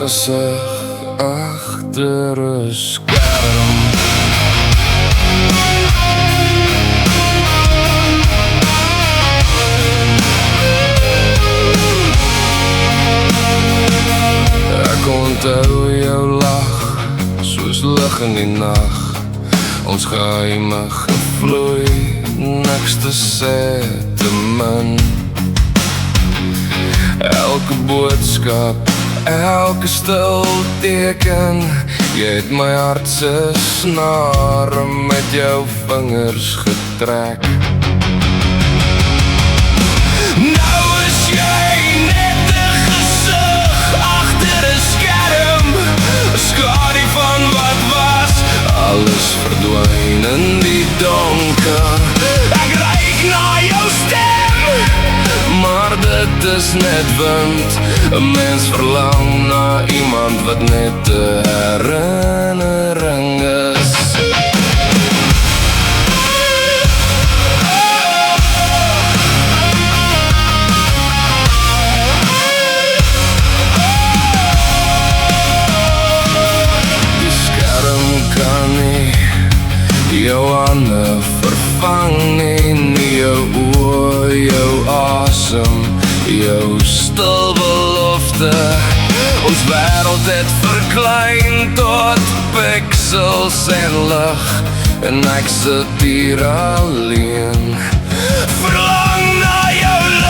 gesig agter 'n skerm. Ek onthou jou lach, soos lig in die nag. Ons geheime gevloei, niks te sê te min. Elke boodskap, elke stil teken, jy het my hart se snare met jou vingers getrek. Nou is jy net 'n gesig agter 'n skerm, 'n skadu van wat was, alles verdwyn in die donker. Ek reik na jou stem, maar dit is net wind. 'n Mens verlang na iemand wat net 'n herinnering is. Die skerm kan nie jou hande vervang nie, jou oor, jou asem, jou stil belofte. Ons wêreld het verklein tot pixels en lig, en ek sit hier alleen, verlang na jou lig.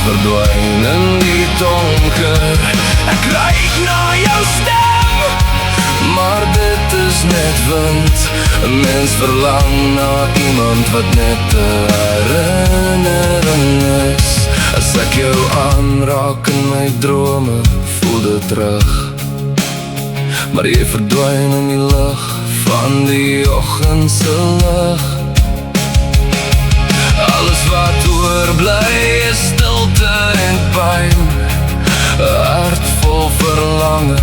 Verdwyn in die donker. Ek reik na jou stem, maar dit is net wind. 'n Mens verlang na iemand wat net 'n herinnering is. As ek jou aanraak in my drome, voel dit terug, maar jy verdwyn in die lig van die oggend se lig. Alles wat oorbly is stilte en pyn, 'n hart vol verlange,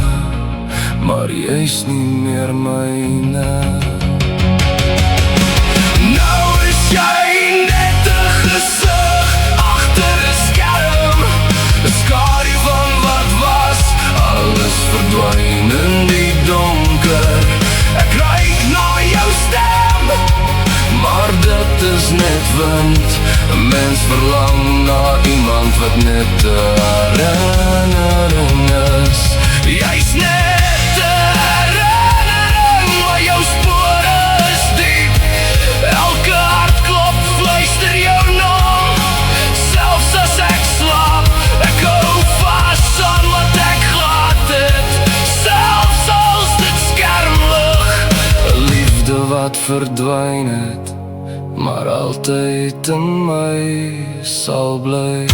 maar jy's nie meer myne. Nou is jy net 'n gesig agter 'n skerm, 'n skadu van wat was, alles verdwyn in die donker. Ek reik na jou stem, maar dit is net wind. 'n Mens verlang na iemand wat net 'n herinnering is. Jy's net 'n herinnering, maar jou spore is diep. Elke hartklop fluister jou naam, selfs as ek slaap. Ek hou vas aan wat ek gehad het, selfs als dit skermlig. 'n Liefde wat verdwyn het, maar altyd in my sal bly.